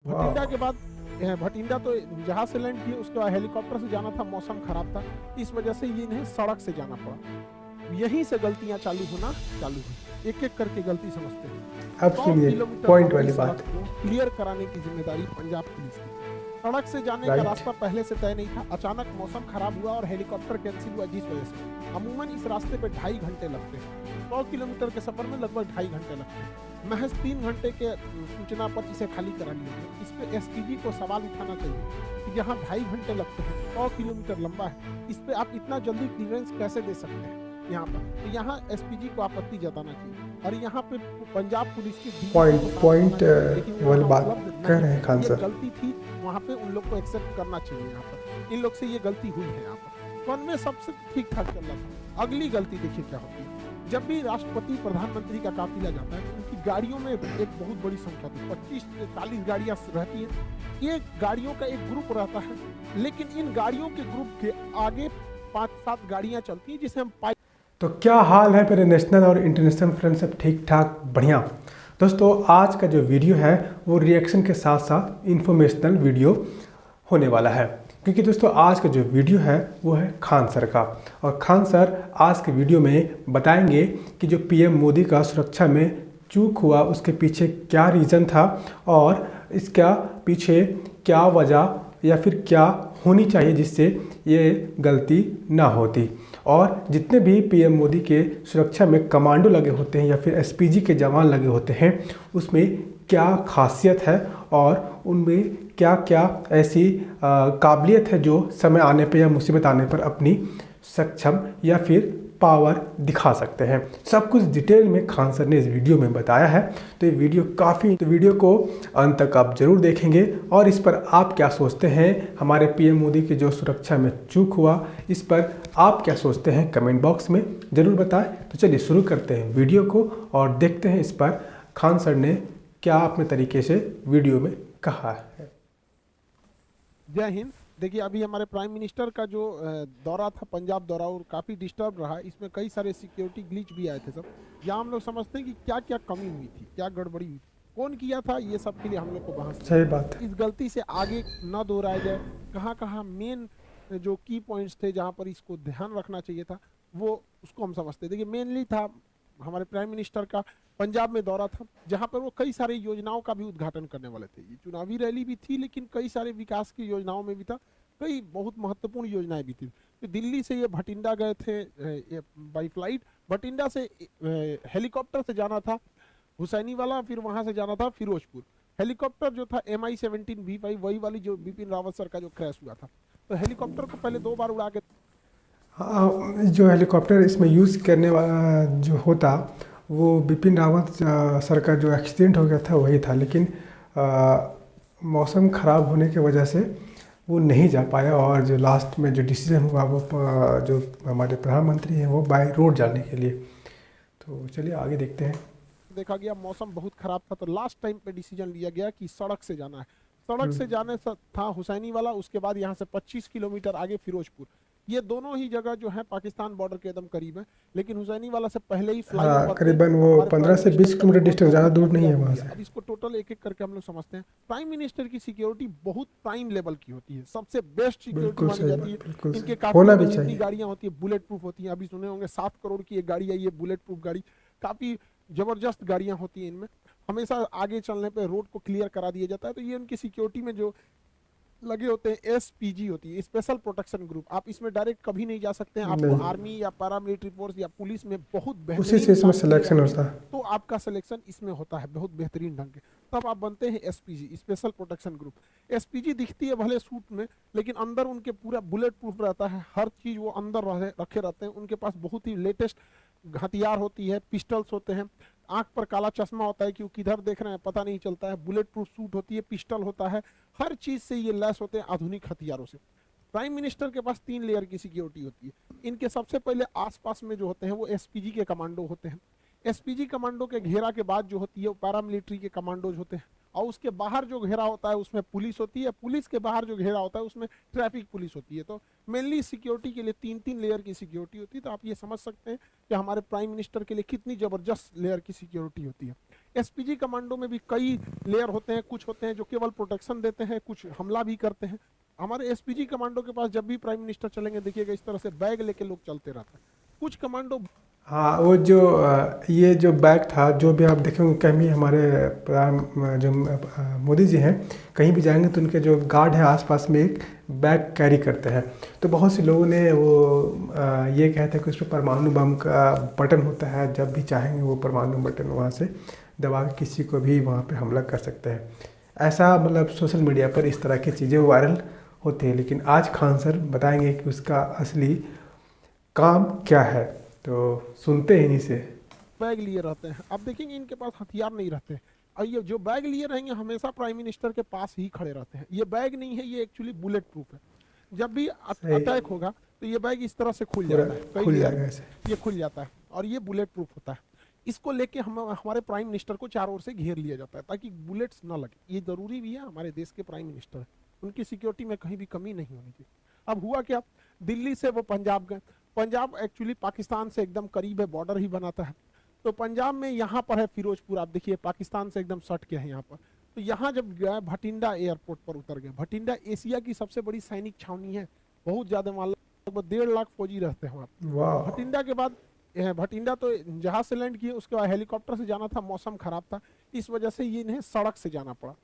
भटिंडा के बाद भटिंडा तो जहाज से लैंड किए, उसके बाद हेलीकॉप्टर से जाना था, मौसम खराब था, इस वजह से ये इन्हें सड़क से जाना पड़ा। यहीं से गलतियां चालू हुई, एक एक करके गलती समझते हैं। अब 100 सुनिए किलोमीटर पॉइंट लंबी वाली सड़क बात। को क्लियर कराने की जिम्मेदारी पंजाब पुलिस की थी। सड़क से जाने का राइट। रास्ता पहले से तय नहीं था, अचानक मौसम खराब हुआ और हेलीकॉप्टर कैंसिल हुआ, जिस वजह से अमूमन इस रास्ते पे 2.5 घंटे लगते हैं। 100 किलोमीटर के सफर में लगभग 2.5 घंटे लगते हैं। महज 3 घंटे के सूचना पर इसे खाली करा लिया गया। इस पे एसपीजी को सवाल उठाना चाहिए कि यहाँ 2.5 घंटे लगते हैं, 100 किलोमीटर लंबा है, इस पे आप इतना जल्दी क्लियरेंस कैसे दे सकते हैं यहाँ पर। तो यहाँ एसपीजी को आपत्ति जताना चाहिए। और यहाँ पे पंजाब पुलिस की पॉइंट वाली बात कह रहे हैं खान सर। गलती थी, वहाँ पे उन लोग को एक्सेप्ट करना चाहिए। यहाँ पर इन लोग से ये गलती हुई है। यहाँ पर कौन सब ठीक ठाक चल रहा था। अगली गलती देखिए क्या होती है। जब भी राष्ट्रपति प्रधानमंत्री का काफिला जाता है, तो उनकी गाड़ियों में एक बहुत बड़ी संख्या थी, 25 से 40 गाड़ियां रहती हैं। ये गाड़ियों का एक ग्रुप रहता है, लेकिन इन गाड़ियों के ग्रुप के आगे 5-7 गाड़ियां चलती हैं, जिसे हम तो क्या हाल है मेरे नेशनल और इंटरनेशनल फ्रेंड, सब ठीक ठाक बढ़िया। दोस्तों आज का जो वीडियो है वो रिएक्शन के साथ साथ इंफॉर्मेशनल वीडियो होने वाला है, क्योंकि दोस्तों आज का जो वीडियो है वो है खान सर का। और खान सर आज के वीडियो में बताएंगे कि जो पीएम मोदी का सुरक्षा में चूक हुआ उसके पीछे क्या रीज़न था और इसका पीछे क्या वजह या फिर क्या होनी चाहिए जिससे ये गलती ना होती। और जितने भी पीएम मोदी के सुरक्षा में कमांडो लगे होते हैं या फिर एसपीजी के जवान लगे होते हैं, उसमें क्या खासियत है और उनमें क्या क्या ऐसी काबिलियत है जो समय आने पर या मुसीबत आने पर अपनी सक्षम या फिर पावर दिखा सकते हैं। सब कुछ डिटेल में खान सर ने इस वीडियो में बताया है। तो ये वीडियो वीडियो को अंत तक आप जरूर देखेंगे और इस पर आप क्या सोचते हैं, हमारे पीएम मोदी की जो सुरक्षा में चूक हुआ इस पर आप क्या सोचते हैं, कमेंट बॉक्स में ज़रूर बताएं। तो चलिए शुरू करते हैं वीडियो को और देखते हैं इस पर खान सर ने क्या अपने तरीके से वीडियो में कहा है। जय हिंद। देखिए अभी हमारे प्राइम मिनिस्टर का जो दौरा था, पंजाब दौरा, और काफ़ी डिस्टर्ब रहा। इसमें कई सारे सिक्योरिटी ग्लिच भी आए थे सब। यहाँ हम लोग समझते हैं कि क्या क्या कमी हुई थी, क्या गड़बड़ी हुई, कौन किया था, ये सब के लिए हम लोग को बहस। सही बात है। इस गलती से आगे न दोहराया जाए, कहाँ कहाँ मेन जो की पॉइंट्स थे जहाँ पर इसको ध्यान रखना चाहिए था, वो उसको हम समझते। देखिए मेनली था हमारे प्राइम मिनिस्टर का पंजाब में दौरा था, जहाँ पर वो कई सारी योजनाओं का भी उद्घाटन करने वाले थे। ये चुनावी रैली भी थी, लेकिन कई सारे विकास की योजनाओं में भी था, कई बहुत महत्वपूर्ण योजनाएं भी थी। तो दिल्ली से ये भटिंडा गए थे बाई फ्लाइट। भटिंडा से हेलीकॉप्टर से जाना था हुसैनी वाला, फिर वहां से जाना था फिरोजपुर। हेलीकॉप्टर जो था MI-17 V5, वही वाली जो बिपिन रावत सर का जो क्रैश हुआ था। तो हेलीकॉप्टर को पहले 2 बार उड़ा के, जो हेलीकॉप्टर इसमें यूज़ करने वाला जो होता वो बिपिन रावत सर का जो एक्सीडेंट हो गया था वही था, लेकिन मौसम ख़राब होने की वजह से वो नहीं जा पाया और जो लास्ट में जो डिसीजन हुआ वो जो हमारे प्रधानमंत्री हैं वो बाय रोड जाने के लिए। तो चलिए आगे देखते हैं। देखा गया मौसम बहुत खराब था, तो लास्ट टाइम पे डिसीजन लिया गया कि सड़क से जाना है। सड़क से जाने था हुसैनी वाला, उसके बाद यहाँ से 25 किलोमीटर आगे फिरोजपुर। ये दोनों ही जगह जो है पाकिस्तान बॉर्डर के एकदम करीब है, लेकिन हुसैनी वाला से पहले ही करीबन वो 15 से 20 किलोमीटर डिस्टेंस, ज़्यादा दूर नहीं है वहाँ से। अब इसको टोटल एक एक करके हम लोग समझते हैं। प्राइम मिनिस्टर की सिक्योरिटी बहुत प्राइम लेवल की होती है, सबसे बेस्ट सिक्योरिटी मानी जाती है। इनके काफी गाड़ियां होती है, बुलेट प्रूफ होती है। अभी सुने होंगे 7 करोड़ की एक गाड़ी आई है बुलेट प्रूफ गाड़ी, काफी जबरदस्त गाड़ियां होती हैं इनमें। हमेशा आगे चलने पे रोड को क्लियर करा दिया जाता है। तो ये उनकी सिक्योरिटी में जो लगे होते हैं SPG होती है, स्पेशल प्रोटेक्शन ग्रुप। आप इसमें डायरेक्ट कभी नहीं जा सकते हैं। आपको आर्मी या पैरामिलिट्री फोर्स या पुलिस में बहुत उसी से इसमें सिलेक्शन होता है, तो आपका सिलेक्शन इसमें होता है बहुत बेहतरीन ढंग के, तब आप बनते हैं SPG, special protection group. SPG दिखती है भले सूट में, लेकिन अंदर उनके पूरा बुलेट प्रूफ रहता है, हर चीज वो अंदर रखे रहते हैं। उनके पास बहुत ही लेटेस्ट हथियार होती है, पिस्टल्स होते हैं, आंख पर काला चश्मा होता है कि वो किधर देख रहे हैं पता नहीं चलता है, बुलेट प्रूफ सूट होती है, पिस्टल होता है, हर चीज से ये लैस होते हैं आधुनिक हथियारों से। प्राइम मिनिस्टर के पास 3 लेयर की सिक्योरिटी होती है। इनके सबसे पहले आसपास में जो होते हैं वो SPG के कमांडो होते हैं। SPG कमांडो के घेरा के बाद जो होती है वो पैरामिलिट्री के कमांडोज होते हैं, और उसके बाहर जो घेरा होता है उसमें पुलिस होती है। पुलिस के बाहर जो घेरा होता है उसमें ट्रैफिक पुलिस होती है। तो मेनली सिक्योरिटी के लिए 3-3 लेयर की सिक्योरिटी होती है। तो आप ये समझ सकते हैं कि हमारे प्राइम मिनिस्टर के लिए कितनी जबरदस्त लेयर की सिक्योरिटी होती है। एसपीजी कमांडो में भी कई लेयर होते हैं, कुछ होते हैं जो केवल प्रोटेक्शन देते हैं, कुछ हमला भी करते हैं। हमारे एसपीजी कमांडो के पास जब भी प्राइम मिनिस्टर चलेंगे देखिएगा इस तरह से बैग लेके लोग चलते रहते हैं। कुछ कमांडो हाँ, वो जो ये जो बैग था, जो भी आप देखेंगे कहीं भी हमारे प्रधान जो मोदी जी हैं कहीं भी जाएंगे तो उनके जो गार्ड हैं आसपास में एक बैग कैरी करते हैं। तो बहुत से लोगों ने वो ये कहते हैं कि उस पर परमाणु बम का बटन होता है, जब भी चाहेंगे वो परमाणु बटन वहाँ से दबा के किसी को भी वहाँ पे हमला कर सकते हैं। ऐसा मतलब सोशल मीडिया पर इस तरह की चीज़ें वायरल होती हैं। लेकिन आज खान सर बताएंगे कि उसका असली काम क्या है, तो सुनते हैं इन्हीं से। बैग लिए रहते हैं। अब देखेंगे इनके पास हथियार नहीं रहते, और ये जो बैग लिए रहेंगे हमेशा प्राइम मिनिस्टर के पास ही खड़े रहते हैं। ये बैग नहीं है, ये एक्चुअली बुलेट प्रूफ है। जब भी अटैक होगा तो ये बैग इस तरह से खुल जाता है, खुल जाएगा ऐसे, ये खुल जाता है और ये बुलेट प्रूफ होता है। इसको लेके हम हमारे प्राइम मिनिस्टर को चारों ओर से घेर लिया जाता है ताकि बुलेट्स ना लगे। ये जरूरी भी है, हमारे देश के प्राइम मिनिस्टर है, उनकी सिक्योरिटी में कहीं भी कमी नहीं होनी चाहिए। अब हुआ क्या, दिल्ली से वो पंजाब गए। पंजाब एक्चुअली पाकिस्तान से एकदम करीब है, बॉर्डर ही बनाता है। तो पंजाब में यहाँ पर है फिरोजपुर, आप देखिए पाकिस्तान से एकदम सट के है यहाँ पर। तो यहाँ जब गए भटिंडा एयरपोर्ट पर उतर गए। भटिंडा एशिया की सबसे बड़ी सैनिक छावनी है, बहुत ज्यादा मान लगभग 1.5 लाख फौजी रहते हैं वहाँ। भटिंडा के बाद भटिंडा तो जहाज से लैंड किए, उसके बाद हेलीकॉप्टर से जाना था, मौसम खराब था, इस वजह से ये इन्हें सड़क से जाना पड़ा।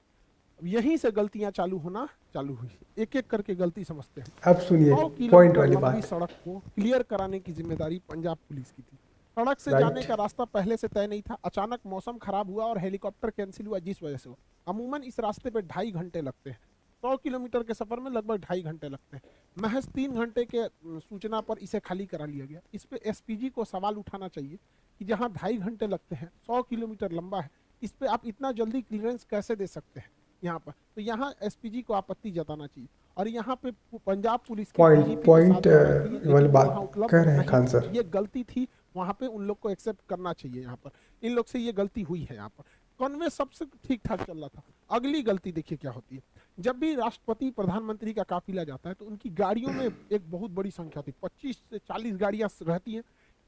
यहीं से गलतियां चालू हुई, एक एक करके गलती समझते हैं। अब सुनिए पॉइंट वाली बात। सड़क को क्लियर कराने की जिम्मेदारी पंजाब पुलिस की थी। सड़क से जाने का रास्ता पहले से तय नहीं था, अचानक मौसम खराब हुआ और हेलीकॉप्टर कैंसिल हुआ, जिस वजह से हुआ। अमूमन इस रास्ते पे 2.5 घंटे लगते हैं। 100 किलोमीटर के सफर में लगभग 2.5 घंटे लगते हैं। महज 3 घंटे के सूचना पर इसे खाली करा लिया गया। इस पे एसपीजी को सवाल उठाना चाहिए कि जहां 2.5 घंटे लगते हैं, 100 किलोमीटर लंबा है, इस पे आप इतना जल्दी क्लियरेंस कैसे दे सकते हैं यहाँ पर। तो यहाँ एसपीजी को आपत्ति जताना चाहिए। और यहाँ पे पंजाब पुलिस पॉइंट वाली बात कह रहे हैं खान सर, ये गलती थी, वहाँ पे उन लोग को एक्सेप्ट करना चाहिए। यहाँ पर इन लोग से ये गलती हुई है। यहाँ पर कॉन्वे सबसे ठीक ठाक चल रहा था। अगली गलती देखिए क्या होती है, जब भी राष्ट्रपति प्रधानमंत्री का काफिला जाता है तो उनकी गाड़ियों में एक बहुत बड़ी संख्या होती है, 25 से 40 गाड़ियां रहती हैं।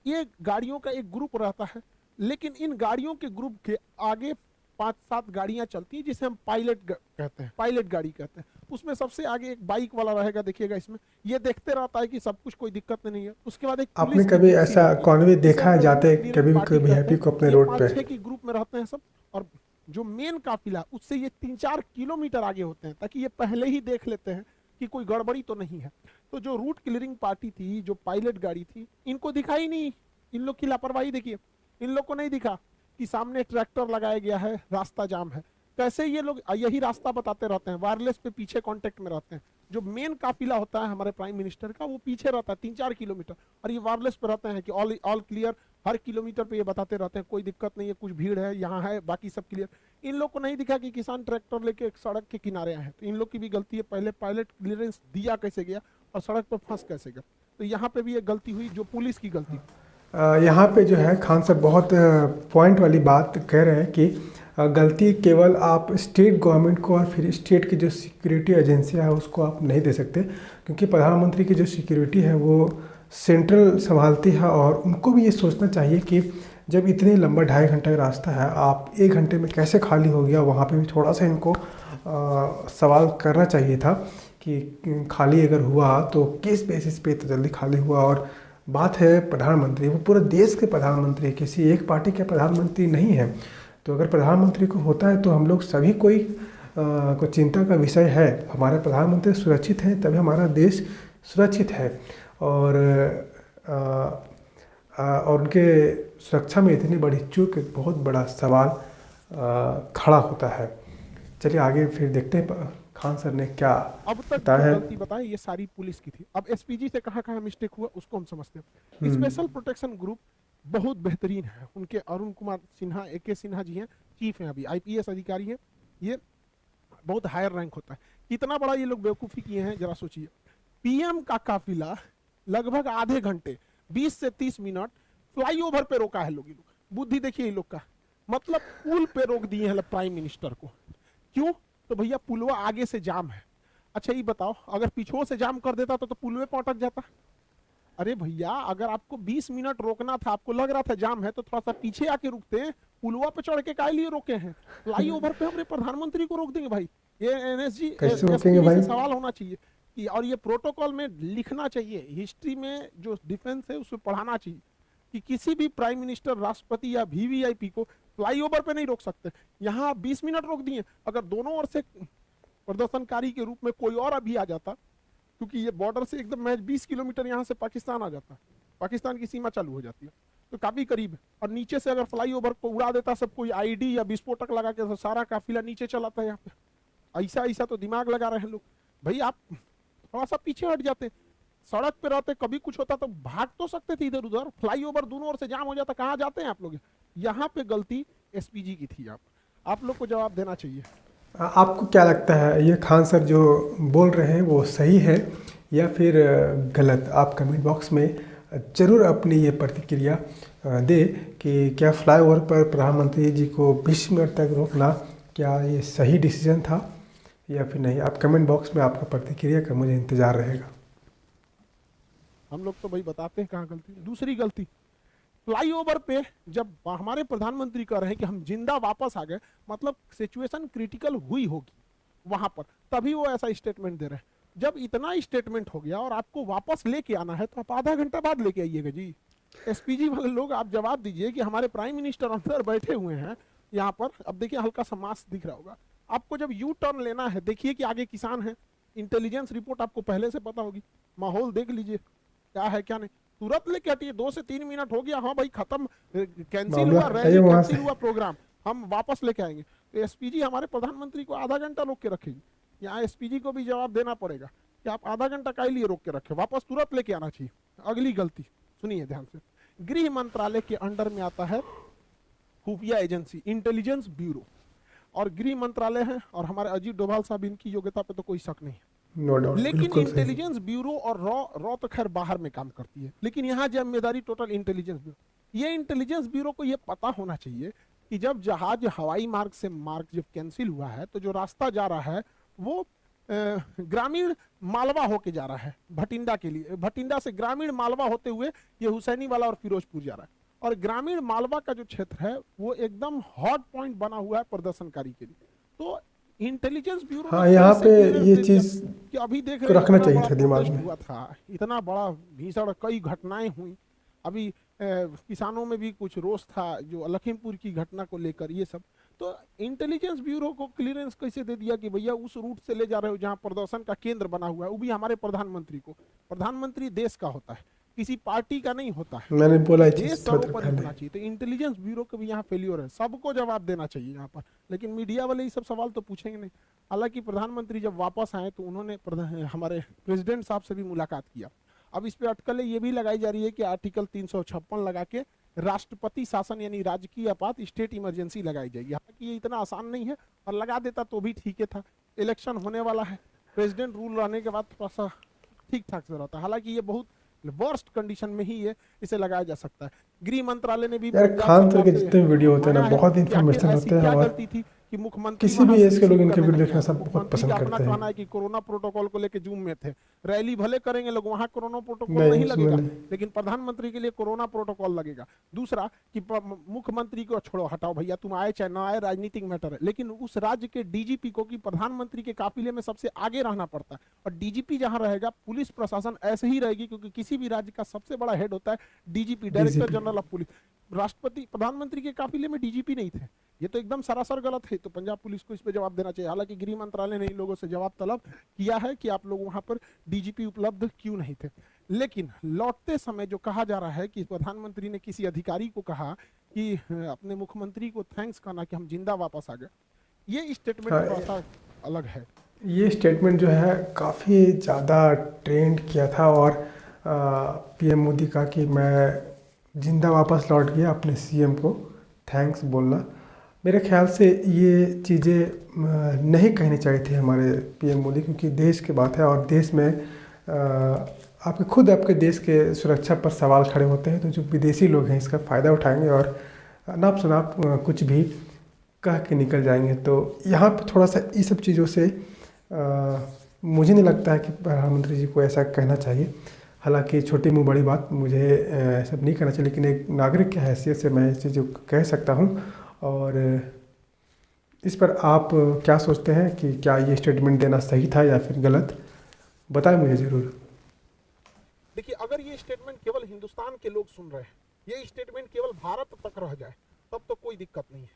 ये गाड़ियों का एक ग्रुप रहता है, लेकिन इन गाड़ियों के ग्रुप के आगे 5-7 गाड़ियां चलती हैं जिसे हम पायलट कहते हैं, पायलट गाड़ी कहते हैं। उसमें सबसे आगे एक बाइक वाला रहेगा, देखिएगा इसमें, ये देखते रहता है कि सब कुछ कोई दिक्कत नहीं है। उसके बाद एक आपने कभी ऐसा कॉन्वे देखा है जाते कभी भी वीआईपी को अपने रोड पे? 5-6 की ग्रुप में रहते हैं सब, और जो मेन काफिला उससे ये 3-4 किलोमीटर आगे होते हैं, ताकि ये पहले ही देख लेते हैं कि कोई गड़बड़ी तो नहीं है। तो जो रूट क्लियरिंग पार्टी थी, जो पायलट गाड़ी थी, इनको दिखाई नहीं, इन लोग की लापरवाही देखिए, इन लोग को नहीं दिखा कि सामने ट्रैक्टर लगाया गया है, रास्ता जाम है। कैसे ये लोग यही रास्ता बताते रहते हैं, वायरलेस पे पीछे कांटेक्ट में रहते हैं। जो मेन काफिला होता है हमारे प्राइम मिनिस्टर का, वो पीछे रहता है 3-4 किलोमीटर, और ये वायरलेस पे रहते हैं कि ऑल क्लियर। हर किलोमीटर पे ये बताते रहते हैं कोई दिक्कत नहीं है, कुछ भीड़ है, यहाँ है, बाकी सब क्लियर। इन लोग को नहीं दिखा कि किसान ट्रैक्टर लेके सड़क के किनारे आए हैं। तो इन लोग की भी गलती है, पहले पायलट क्लियरेंस दिया कैसे गया और सड़क पर फंस कैसे गया। तो यहाँ पे भी ये गलती हुई, जो पुलिस की गलती। यहाँ पे जो है खान साहब बहुत पॉइंट वाली बात कह रहे हैं कि गलती केवल आप स्टेट गवर्नमेंट को और फिर स्टेट की जो सिक्योरिटी एजेंसियाँ है उसको आप नहीं दे सकते, क्योंकि प्रधानमंत्री की जो सिक्योरिटी है वो सेंट्रल संभालती है। और उनको भी ये सोचना चाहिए कि जब इतने लंबा 2.5 घंटे का रास्ता है, आप 1 घंटे में कैसे खाली हो गया, वहाँ पे भी थोड़ा सा इनको सवाल करना चाहिए था कि खाली अगर हुआ तो किस बेसिस पे तो जल्दी खाली हुआ। और बात है प्रधानमंत्री, वो पूरे देश के प्रधानमंत्री, किसी एक पार्टी के प्रधानमंत्री नहीं है। तो अगर प्रधानमंत्री को होता है तो हम लोग सभी को चिंता का विषय है। हमारे प्रधानमंत्री सुरक्षित हैं तभी हमारा देश सुरक्षित है। और उनके सुरक्षा में इतनी बड़ी चूक एक बहुत बड़ा सवाल खड़ा होता है। चलिए आगे फिर देखते हैं खान सर ने क्या अब तक गलती बताएं, ये सारी पुलिस की थी। अब एसपीजी से कहाँ मिस्टेक हुआ उसको हम समझते हैं। स्पेशल प्रोटेक्शन ग्रुप बहुत बेहतरीन है, उनके अरुण कुमार सिन्हा, AK सिन्हा जी हैं, चीफ हैं, अभी IPS अधिकारी हैं। ये बहुत हायर रैंक होता है। कितना बड़ा ये लोग बेवकूफ़ी किए हैं जरा सोचिए। PM का काफिला लगभग आधे घंटे 20 से 30 मिनट फ्लाईओवर पे रोका है लोग। बुद्धि देखिए ये लोग का, मतलब पुल पे रोक दिए हैं प्राइम मिनिस्टर को। क्यों? तो भैया पुलवा आगे से जाम है। अच्छा ये बताओ, अगर पीछे से जाम कर देता तो पुलवे पर अटक जाता, अरे भैया, अगर आपको 20 मिनट रोकना था, आपको लग रहा था जाम है, तो थोड़ा सा पीछे आके रुकते हैं। पुलवा पे चढ़ के काहे लिए रोके हैं? फ्लाईओवर पे हमने प्रधानमंत्री को रोक देंगे भाई? ये एनएसजी कैसे रोकेंगे एसपीजी भाई? से सवाल होना चाहिए कि, और ये प्रोटोकॉल में लिखना चाहिए, हिस्ट्री में जो डिफेंस है उसमें पढ़ाना चाहिए कि किसी भी प्राइम मिनिस्टर, राष्ट्रपति या वीवीआईपी को फ्लाईओवर पे नहीं रोक सकते। यहाँ आप 20 मिनट रोक दिए। अगर दोनों ओर से प्रदर्शनकारी के रूप में कोई और अभी आ जाता, क्योंकि ये बॉर्डर से एकदम महज 20 किलोमीटर यहाँ से पाकिस्तान आ जाता है, पाकिस्तान की सीमा चालू हो जाती है, तो काफी करीब है। और नीचे से अगर फ्लाईओवर को उड़ा देता सब कोई आईडी या विस्फोटक लगा के, तो सारा काफिला नीचे चलाता है यहाँ पे। ऐसा ऐसा तो दिमाग लगा रहे हैं लोग। भाई आप थोड़ा सा पीछे हट जाते, सड़क पे रहते, कभी कुछ होता तो भाग तो सकते थे इधर उधर। फ्लाईओवर दोनों ओर से जाम हो जाता, कहाँ जाते हैं आप लोग? यहाँ पे गलती एसपीजी की थी। आप लोग को जवाब देना चाहिए। आपको क्या लगता है, ये खान सर जो बोल रहे हैं वो सही है या फिर गलत? आप कमेंट बॉक्स में ज़रूर अपनी ये प्रतिक्रिया दे कि क्या फ्लाईओवर पर प्रधानमंत्री जी को 20 मिनट तक रोकना, क्या ये सही डिसीजन था या फिर नहीं? आप कमेंट बॉक्स में आपका प्रतिक्रिया का मुझे इंतज़ार रहेगा। हम लोग तो भाई बताते हैं कहाँ गलती। दूसरी गलती, फ्लाईओवर पे जब हमारे प्रधानमंत्री कह रहे हैं कि हम जिंदा वापस आ गए, मतलब सिचुएशन क्रिटिकल हुई होगी वहां पर, तभी वो ऐसा स्टेटमेंट दे रहे हैं। जब इतना स्टेटमेंट हो गया और आपको वापस लेके आना है, तो आप आधा घंटा बाद लेके आइएगा जी। एसपीजी वाले लोग, आप जवाब दीजिए कि हमारे प्राइम मिनिस्टर अंदर बैठे हुए हैं यहाँ पर। अब देखिए हल्का सा मास्क दिख रहा होगा आपको। जब यू टर्न लेना है, देखिए कि आगे किसान है, इंटेलिजेंस रिपोर्ट आपको पहले से पता होगी, माहौल देख लीजिए क्या है क्या नहीं, तुरंत लेके हटिए। 2 से 3 मिनट हो गया, हाँ भाई खत्म, कैंसिल हुआ रैली, कैंसिल हुआ प्रोग्राम, हम वापस लेके आएंगे। तो एसपीजी हमारे प्रधानमंत्री को आधा घंटा रोक के रखेगी। यहाँ एसपीजी को भी जवाब देना पड़ेगा कि आप आधा घंटा काहे लिए रोक के रखे, वापस तुरंत लेके आना चाहिए। अगली गलती सुनिए ध्यान से, गृह मंत्रालय के अंडर में आता है खुफिया एजेंसी, इंटेलिजेंस ब्यूरो, और गृह मंत्रालय है, और हमारे अजीत डोभाल साहब, इनकी योग्यता पे तो कोई शक नहीं है। नो डाउट, लेकिन इंटेलिजेंस ब्यूरो और रॉ तो खैर बाहर में काम करती है, लेकिन यहाँ जिम्मेदारी टोटल इंटेलिजेंस ब्यूरो। ये इंटेलिजेंस ब्यूरो को ये पता होना चाहिए कि जब जहाज हवाई मार्ग से मार्ग जब कैंसिल हुआ है, तो जो रास्ता जा रहा है वो ग्रामीण मालवा होके जा रहा है भटिंडा के लिए, भटिंडा से ग्रामीण मालवा होते हुए ये हुसैनी वाला और फिरोजपुर जा रहा है। और ग्रामीण मालवा का जो क्षेत्र है वो एकदम हॉट पॉइंट बना हुआ है प्रदर्शनकारी के लिए। तो इंटेलिजेंस ब्यूरो, हाँ, यहाँ पे ये चीज कि अभी देख तो रहे रखना चाहिए था दिमाग में। हुआ था, इतना बड़ा भीषण कई घटनाएं हुई। अभी किसानों में भी कुछ रोष था, जो लखीमपुर की घटना को लेकर, ये सब। तो इंटेलिजेंस ब्यूरो को क्लियरेंस कैसे दे दिया कि भैया उस रूट से ले जा रहे हो जहां प्रदर्शन का केंद्र बना हुआ है, वो भी हमारे प्रधानमंत्री को? प्रधानमंत्री देश का होता है, किसी पार्टी का नहीं होता है। मैंने बोला देश सर्वोपरि होना चाहिए। तो इंटेलिजेंस ब्यूरो का भी यहाँ फेल्योर है, सबको जवाब देना चाहिए यहाँ पर। लेकिन मीडिया वाले ये सब सवाल तो पूछेंगे नहीं। हालांकि प्रधानमंत्री जब वापस आए तो उन्होंने हमारे प्रेसिडेंट साहब से भी मुलाकात किया। अब इस पे अटकलें ये भी लगाई जा रही है कि आर्टिकल 356 लगा के राष्ट्रपति शासन यानी राजकीय आपात, स्टेट इमरजेंसी लगाई जाएगी। हालांकि ये इतना आसान नहीं है, और लगा देता तो भी ठीक है था। इलेक्शन होने वाला है, प्रेसिडेंट रूल रहने के बाद थोड़ा सा ठीक ठाक से रहता है। हालांकि ये बहुत वर्स्ट कंडीशन में ही ये इसे लगाया जा सकता है। गृह मंत्रालय ने भी खान सर के जितने वीडियो होते हैं ना, बहुत इंफॉर्मेशन होते हैं, और गलती थी कि मुख्यमंत्री किसी भी एज के लोग इनके वीडियो देखना सब बहुत पसंद करते हैं। कहना है कि कोरोना प्रोटोकॉल को लेकर जूम में थे, रैली भले करेंगे लोग, वहां कोरोना प्रोटोकॉल नहीं लगेगा, लेकिन प्रधानमंत्री के लिए कोरोना प्रोटोकॉल लगेगा। दूसरा कि मुख्यमंत्री को छोड़ो, हटाओ भैया, तुम आए चाहे ना आए, राजनीतिक मैटर है, लेकिन उस राज्य के डीजीपी को कि प्रधानमंत्री के काफिले में सबसे आगे रहना पड़ता है। और डीजीपी जहां रहेगा, पुलिस प्रशासन ऐसे ही रहेगी, क्योंकि किसी भी राज्य का सबसे बड़ा हेड होता है DGP, director general of police. राष्ट्रपति प्रधानमंत्री के काफिले में डीजीपी नहीं थे, ये तो एकदम सरासर गलत है। तो पंजाब पुलिस को इस पे जवाब देना चाहिए। हालांकि गृह मंत्रालय ने इन लोगों से जवाब तलब किया है कि आप लोग वहां पर डीजीपी उपलब्ध क्यों नहीं थे। लेकिन लौटते समय जो कहा जा रहा है कि प्रधानमंत्री ने किसी अधिकारी को कहा कि अपने मुख्यमंत्री को थैंक्स कहना कि हम जिंदा वापस आ गए, ये स्टेटमेंट थोड़ा सा अलग है। ये स्टेटमेंट जो है काफ़ी ज़्यादा ट्रेंड किया था, और पीएम मोदी का कि मैं जिंदा वापस लौट गया, अपने सीएम को थैंक्स बोलना। मेरे ख्याल से ये चीज़ें नहीं कहनी चाहिए थी हमारे पीएम मोदी, क्योंकि देश की बात है, और देश में आपके खुद आपके देश के सुरक्षा पर सवाल खड़े होते हैं। तो जो विदेशी लोग हैं इसका फ़ायदा उठाएंगे और नाप शनाप कुछ भी कह के निकल जाएंगे। तो यहाँ पे थोड़ा सा ये सब चीज़ों से मुझे नहीं लगता है कि प्रधानमंत्री जी को ऐसा कहना चाहिए। हालांकि छोटी मुँह बड़ी बात, मुझे सब नहीं करना चाहिए, लेकिन एक नागरिक की हैसियत से मैं इस चीज़ को कह सकता हूँ। और इस पर आप क्या सोचते हैं कि क्या ये स्टेटमेंट देना सही था या फिर गलत? बताएं मुझे ज़रूर। देखिए, अगर ये स्टेटमेंट केवल हिंदुस्तान के लोग सुन रहे हैं, ये स्टेटमेंट केवल भारत तक रह जाए, तब तो कोई दिक्कत नहीं है।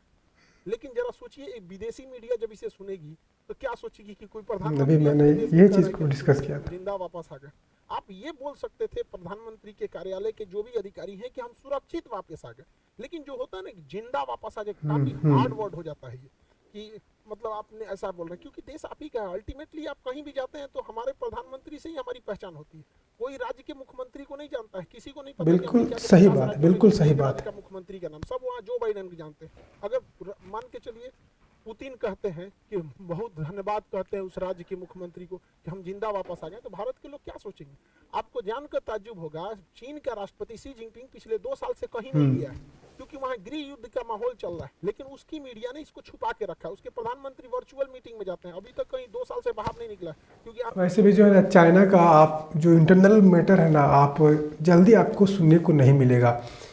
लेकिन जरा सोचिए, एक विदेशी मीडिया जब इसे सुनेगी तो क्या सोचेगी कि कोई अभी प्रधानमंत्री मैंने अपने देश में ये कह चीज़ रहा है को कि डिस्कस किया था। जिंदा वापस आ गए। आप ये बोल सकते थे प्रधानमंत्री के कार्यालय के जो भी अधिकारी हैं कि हम सुरक्षित वापस आ गए, लेकिन जो होता है ना कि जिंदा वापस आ जाए, काफी हार्ड वर्ड हो जाता है ये, कि मतलब आपने ऐसा बोल रहे हैं, क्योंकि देश आप ही का है। अल्टीमेटली आप कहीं भी जाते हैं तो हमारे प्रधानमंत्री से ही हमारी पहचान होती है। कोई राज्य के मुख्यमंत्री को नहीं जानता है, किसी को नहीं पता कि बिल्कुल अमेरिका के सही 50 बात है, राज्यों में बिल्कुल सही एक बात राज्य है। का मुख्यमंत्री का नाम सब वहाँ जो बाइडेन को जानते हैं। अगर मान के चलिए पुतिन कहते हैं कि बहुत धन्यवाद कहते हैं उस राज्य के मुख्यमंत्री को कि हम जिंदा वापस आ गए, तो भारत के लोग क्या सोचेंगे? आपको जानकर ताज्जुब होगा, चीन का राष्ट्रपति शी जिनपिंग पिछले 2 साल से कहीं नहीं गया है, क्योंकि वहां गृह युद्ध का माहौल चल रहा है। लेकिन उसकी मीडिया ने इसको छुपा के रखा है। उसके प्रधानमंत्री वर्चुअल मीटिंग में जाते हैं, अभी तक कहीं 2 साल से बाहर नहीं निकला, क्योंकि आप वैसे भी जो है ना, चाइना का आप जो इंटरनल मैटर है ना, आप जल्दी आपको सुनने को नहीं मिलेगा,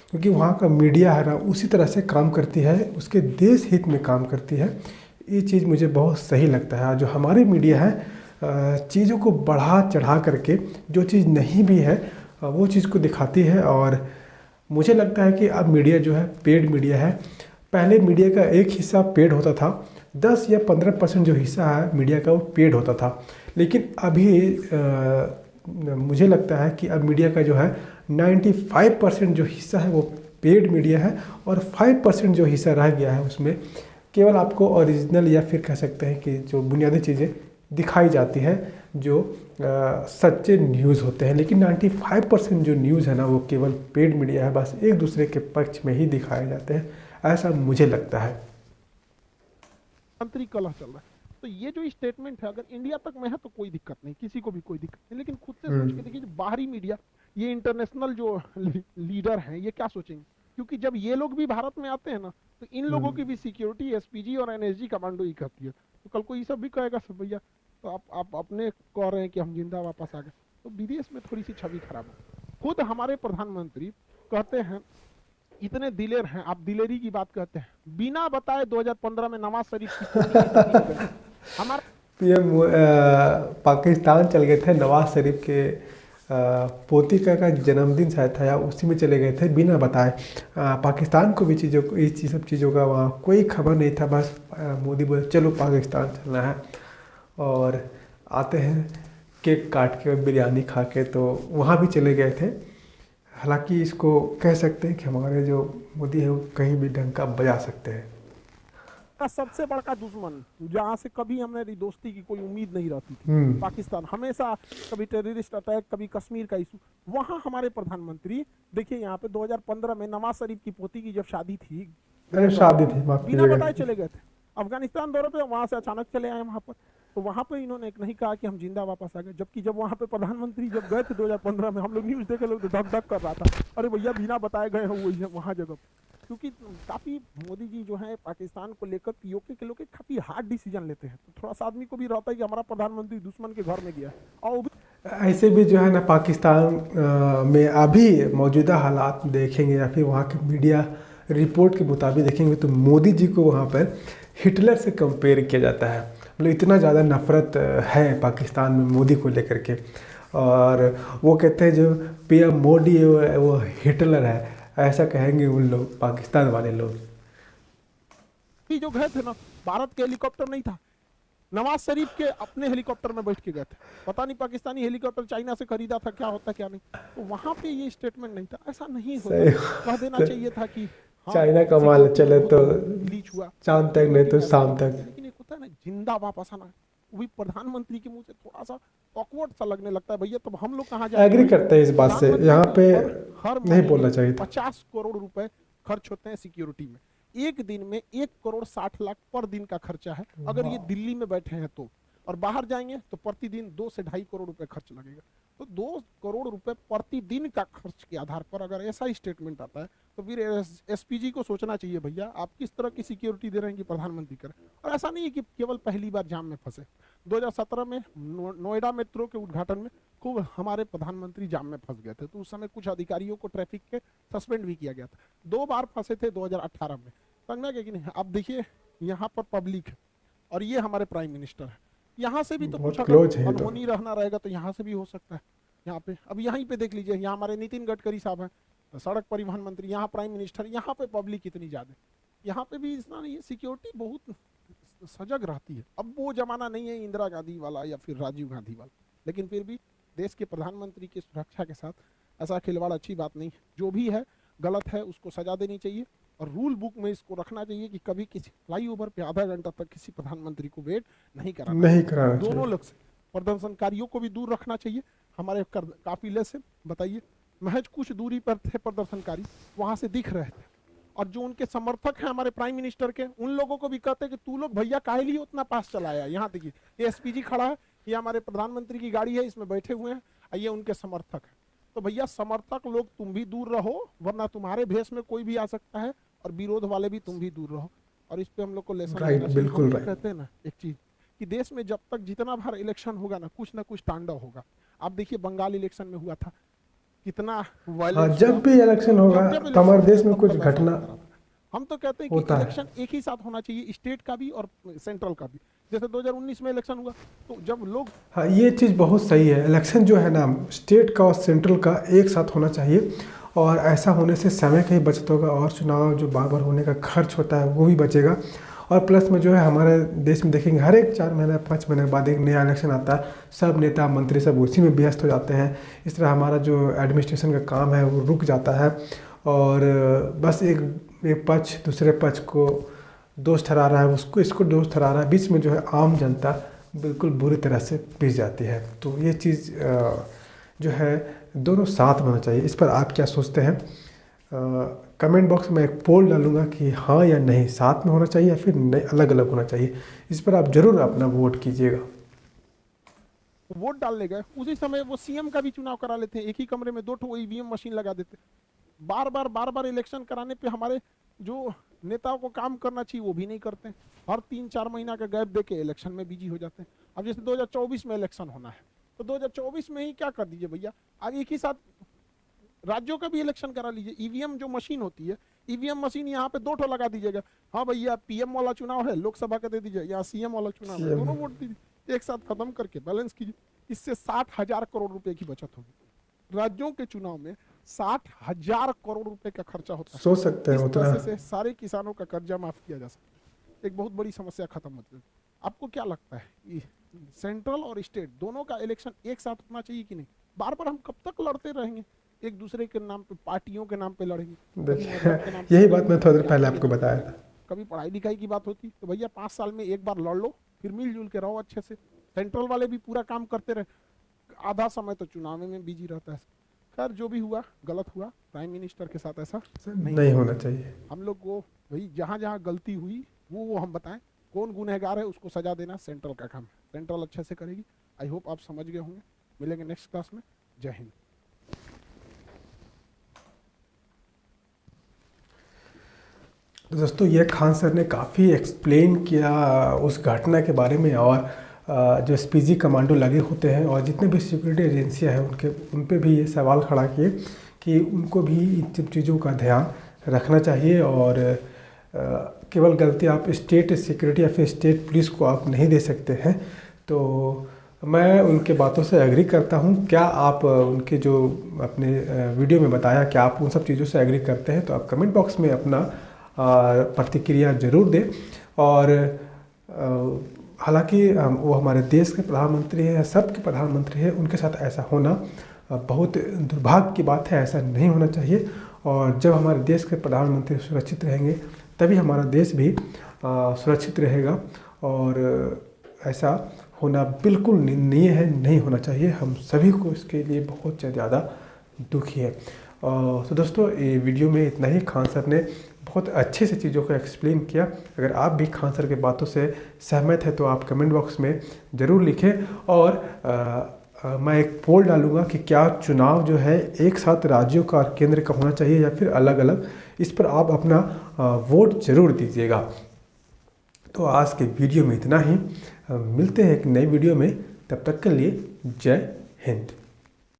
क्योंकि वहाँ का मीडिया है ना उसी तरह से काम करती है, उसके देश हित में काम करती है। ये चीज़ मुझे बहुत सही लगता है। जो हमारी मीडिया है चीज़ों को बढ़ा चढ़ा करके जो चीज़ नहीं भी है वो चीज़ को दिखाती है। और मुझे लगता है कि अब मीडिया जो है पेड मीडिया है। पहले मीडिया का एक हिस्सा पेड होता था, 10 या 15% जो हिस्सा है मीडिया का वो पेड होता था। लेकिन अभी मुझे लगता है कि अब मीडिया का जो है 95% जो हिस्सा है वो पेड मीडिया है, और 5% जो हिस्सा रह गया है उसमें केवल आपको ओरिजिनल या फिर कह सकते हैं कि जो बुनियादी चीज़ें दिखाई जाती हैं, जो सच्चे न्यूज़ होते हैं। लेकिन 95% जो न्यूज़ है ना वो केवल पेड मीडिया है, बस एक दूसरे के पक्ष में ही दिखाए जाते हैं, ऐसा मुझे लगता है। मंत्री कलह चल रहा है, तो ये जो स्टेटमेंट है अगर इंडिया तक में है तो कोई दिक्कत नहीं, किसी को भी कोई दिक्कत नहीं। लेकिन खुद से सोच के देखिए, जो बाहरी मीडिया, ये इंटरनेशनल जो लीडर हैं, ये क्या सोचेंगे? क्योंकि जब ये लोग भी भारत में आते हैं ना, तो इन लोगों की भी सिक्योरिटी एसपीजी और एनएसजी कमांडो ही करती है। तो कल को ये सब भी कहेगा सब भैया, तो आप अपने कह रहे हैं कि हम जिंदा वापस आ गए, तो विदेश में थोड़ी सी छवि खराब है। खुद हमारे प्रधानमंत्री कहते हैं, इतने दिलेर हैं, आप दिलेरी की बात कहते हैं, बिना बताए 2015 में नवाज शरीफ की पोती की शादी में गए। हमारा पीएम पाकिस्तान चल गए थे, नवाज शरीफ के पोती का जन्मदिन शायद था, या उसी में चले गए थे बिना बताए। पाकिस्तान को भी चीज़ों को, इस सब चीज़ों का वहाँ कोई खबर नहीं था। बस मोदी बोले चलो पाकिस्तान चलना है, और आते हैं केक काट के बिरयानी खा के, तो वहाँ भी चले गए थे। हालांकि इसको कह सकते हैं कि हमारे जो मोदी है वो कहीं भी डंका बजा सकते हैं। का सबसे बड़ा दुश्मन, जहाँ से कभी हमारी दोस्ती की कोई उम्मीद नहीं रहती थी, पाकिस्तान, हमेशा कभी टेररिस्ट अटैक, कभी कश्मीर का इशू, वहाँ हमारे प्रधानमंत्री देखिए, यहाँ पे 2015 में नवाज शरीफ की पोती की जब शादी थी, शादी थी, बिना बताए चले गए थे अफगानिस्तान दौरे पे, वहां से अचानक चले आए वहां पर। तो वहां पे इन्होंने एक नहीं कहा कि हम जिंदा वापस आ गए, जबकि जब वहां पे प्रधानमंत्री जब गए थे 2015 में, हम लोग न्यूज देखे, लोग धक धक कर रहा था, अरे भैया बिना बताए गए हो वहां जगह। क्योंकि काफी मोदी जी जो है पाकिस्तान को लेकर पीओके के लोग काफी हार्ड डिसीजन लेते हैं, तो थोड़ा सा आदमी को भी रहता है कि हमारा प्रधानमंत्री दुश्मन के घर में गया। और ऐसे भी जो है ना पाकिस्तान में अभी मौजूदा हालात देखेंगे या फिर वहाँ के मीडिया रिपोर्ट के मुताबिक देखेंगे, तो मोदी जी को वहाँ पर हिटलर से कंपेयर किया जाता है। मतलब इतना ज़्यादा नफरत है पाकिस्तान में मोदी को लेकर के, और वो कहते हैं जो पीएम मोदी है वो हिटलर है, ऐसा कहेंगे उन लोग, पाकिस्तान वाले लोग। जो गए थे ना, भारत के हेलीकॉप्टर नहीं था, नवाज शरीफ के अपने हेलीकॉप्टर में बैठ के गए थे। पता नहीं पाकिस्तानी हेलीकॉप्टर चाइना से खरीदा था, क्या होता क्या नहीं, तो वहां पे ये स्टेटमेंट नहीं था। ऐसा नहीं होता, कह देना चाहिए था कि चाइना का माल चले तो हुआ चांद तक, नहीं तो शाम तक। लेकिन एक होता है ना जिंदा वापस आना, वो भी प्रधानमंत्री के मुंह से थोड़ा सा ऑकवर्ड सा लगने लगता है। भैया तब हम लोग कहाँ जाए? एग्री करते हैं इस बात से, यहाँ पे हर नहीं बोलना चाहिए। 50 करोड़ रुपए खर्च होते हैं सिक्योरिटी में, एक दिन में 1 करोड़ 60 लाख पर दिन का खर्चा है अगर ये दिल्ली में बैठे हैं तो, और बाहर जाएंगे तो प्रतिदिन 2 से 2.5 करोड़ रुपए खर्च लगेगा। तो 2 करोड़ रुपए प्रतिदिन का खर्च के आधार पर अगर ऐसा ही स्टेटमेंट आता है तो फिर एसपीजी को सोचना चाहिए भैया आप किस तरह की सिक्योरिटी दे रहे हैं कि प्रधानमंत्री करें। और ऐसा नहीं है कि केवल पहली बार जाम में फंसे। 2017 में नोएडा मेट्रो के उद्घाटन में खूब हमारे प्रधानमंत्री जाम में फंस गए थे, तो उस समय कुछ अधिकारियों को ट्रैफिक के सस्पेंड भी किया गया था। 2 बार फंसे थे 2018 में, समझना क्या कि नहीं। अब देखिए यहाँ पर पब्लिक है और ये हमारे प्राइम मिनिस्टर है, यहाँ से भी तो कुछ बहुत क्लोज अगर है तो। अनहोनी रहना रहेगा तो यहाँ से भी हो सकता है। यहाँ पे अब यहीं पे देख लीजिए, यहाँ हमारे नितिन गडकरी साहब हैं, सड़क परिवहन मंत्री, यहाँ प्राइम मिनिस्टर, यहाँ पे पब्लिक इतनी ज्यादा, यहाँ पे भी इतना नहीं है, सिक्योरिटी बहुत सजग रहती है। अब वो जमाना नहीं है इंदिरा गांधी वाला या फिर राजीव गांधी वाला, लेकिन फिर भी देश के प्रधानमंत्री की सुरक्षा के साथ ऐसा खिलवाड़ अच्छी बात नहीं है। जो भी है गलत है उसको सजा देनी चाहिए और रूल बुक में इसको रखना चाहिए कि कभी किसी फ्लाईओवर पे आधा घंटा तक किसी प्रधानमंत्री को वेट नहीं कराना चाहिए। दोनों लोग से प्रदर्शनकारियों को भी दूर रखना चाहिए। हमारे काफिले से बताइए महज कुछ दूरी पर थे प्रदर्शनकारी, वहां से दिख रहे थे, और जो उनके समर्थक हैं हमारे प्राइम मिनिस्टर के, उन लोगों को भी कहते हैं कि तू लोग भैया काहे लिए उतना पास चलाया। यहाँ देखिए ये एसपीजी खड़ा है, ये हमारे प्रधानमंत्री की गाड़ी है, इसमें बैठे हुए हैं, ये उनके समर्थक है। तो भैया समर्थक लोग तुम भी दूर रहो, वरना तुम्हारे भेष में कोई भी आ सकता है, और विरोध वाले भी तुम भी दूर रहो। और इस पे हम लोग को लेसन बिल्कुल कहते हैं ना एक चीज कि देश में जब तक जितना बार इलेक्शन होगा ना कुछ तांडव होगा। आप देखिए बंगाल इलेक्शन में हुआ था कितना वायलेंस। जब भी इलेक्शन होगा तो हमारे देश में कुछ घटना। हम तो कहते हैं कि इलेक्शन एक ही साथ होना चाहिए, स्टेट का भी और सेंट्रल का भी। जैसे 2019 में इलेक्शन हुआ तो जब लोग, हाँ ये चीज़ बहुत सही है, इलेक्शन जो है ना स्टेट का और सेंट्रल का एक साथ होना चाहिए, और ऐसा होने से समय का ही बचत होगा और चुनाव जो बार बार होने का खर्च होता है वो भी बचेगा। और प्लस में जो है हमारे देश में देखेंगे हर एक 4 महीने 5 महीने बाद एक नया इलेक्शन आता है, सब नेता मंत्री सब उसी में व्यस्त हो जाते हैं। इस तरह हमारा जो एडमिनिस्ट्रेशन का काम है वो रुक जाता है, और बस एक पक्ष दूसरे पक्ष को दोष ठहरा रहा है, उसको इसको दोष ठहरा रहा है, बीच में जो है आम जनता बिल्कुल बुरी तरह से पिस जाती है। तो ये चीज़ जो है दोनों साथ में होना चाहिए। इस पर आप क्या सोचते हैं? कमेंट बॉक्स में एक पोल डालूंगा कि हाँ या नहीं, साथ में होना चाहिए या फिर नहीं अलग अलग होना चाहिए। इस पर आप जरूर अपना वोट कीजिएगा। वोट डालने गए उसी समय वो सीएम का भी चुनाव करा लेते हैं, एक ही कमरे में 2 ईवीएम मशीन लगा देते। बार बार इलेक्शन कराने पे हमारे जो नेताओं को काम करना चाहिए वो भी नहीं करते, हर 3-4 महीना का गैप देके इलेक्शन में बिजी हो जाते हैं। अब जैसे 2024 में इलेक्शन होना है तो 2024 में ही क्या कर दीजिए भैया, आज एक ही साथ राज्यों का भी इलेक्शन करा लीजिए। ईवीएम जो मशीन होती है, ईवीएम मशीन यहाँ पे 2 लगा दीजिएगा। हाँ भैया पीएम वाला चुनाव है, लोकसभा का दे दीजिए, या सीएम वाला चुनाव है, दोनों वोट दीजिए, एक साथ खत्म करके बैलेंस कीजिए। इससे 60,000 करोड़ रुपए की बचत होगी। राज्यों के चुनाव में 60,000 करोड़ रुपए का खर्चा होता है। सोच सकते हैं उतना से सारे किसानों का कर्जा माफ किया जा सकता है, एक बहुत बड़ी समस्या खत्म होती है। आपको क्या लगता है सेंट्रल और स्टेट दोनों का इलेक्शन एक साथ होना चाहिए कि नहीं? बार बार हम कब तक लड़ते रहेंगे, एक दूसरे के नाम पे, पार्टियों के नाम पे लड़ेंगे? देखिए यही बात मैं थोड़ी देर पहले आपको बताया था। कभी पढ़ाई लिखाई की बात होती तो भैया 5 साल में एक बार लड़ लो, फिर मिलजुल के रहो अच्छे से। सेंट्रल वाले भी पूरा काम करते रहे, आधा समय तो चुनाव में बिजी रहता है। खैर जो भी हुआ गलत हुआ, प्राइम मिनिस्टर के साथ ऐसा नहीं होना चाहिए। हम लोग को भाई जहाँ जहाँ गलती हुई वो हम बताएं, कौन गुनहगार है उसको सजा देना सेंट्रल का काम है, सेंट्रल अच्छे से करेगी। आई होप आप समझ गए होंगे। मिलेंगे नेक्स्ट क्लास में। जय हिंद। तो दोस्तों ये खान सर ने काफ़ी एक्सप्लेन किया उस घटना के बारे में, और जो एसपीजी कमांडो लगे होते हैं और जितने भी सिक्योरिटी एजेंसियां हैं उन पे भी ये सवाल खड़ा किए कि उनको भी इन सब चीज़ों का ध्यान रखना चाहिए, और केवल गलती आप स्टेट सिक्योरिटी या फिर स्टेट पुलिस को आप नहीं दे सकते हैं। तो मैं उनके बातों से एग्री करता हूं। क्या आप उनके जो अपने वीडियो में बताया क्या आप उन सब चीज़ों से एग्री करते हैं? तो आप कमेंट बॉक्स में अपना प्रतिक्रिया जरूर दें। और हालांकि वो हमारे देश के प्रधानमंत्री हैं, सबके प्रधानमंत्री हैं, उनके साथ ऐसा होना बहुत दुर्भाग्य की बात है, ऐसा नहीं होना चाहिए। और जब हमारे देश के प्रधानमंत्री सुरक्षित रहेंगे तभी हमारा देश भी सुरक्षित रहेगा, और ऐसा होना बिल्कुल निंदनीय है, नहीं होना चाहिए। हम सभी को इसके लिए बहुत ज़्यादा दुखी है। तो दोस्तों ये वीडियो में इतना ही। खान सर ने बहुत अच्छे से चीज़ों को एक्सप्लेन किया। अगर आप भी खान सर के बातों से सहमत हैं तो आप कमेंट बॉक्स में ज़रूर लिखें, और मैं एक पोल डालूंगा कि क्या चुनाव जो है एक साथ राज्यों का और केंद्र का होना चाहिए या फिर अलग अलग। इस पर आप अपना वोट जरूर दीजिएगा। तो आज के वीडियो में इतना ही। मिलते हैं एक नई वीडियो में, तब तक के लिए जय हिंद।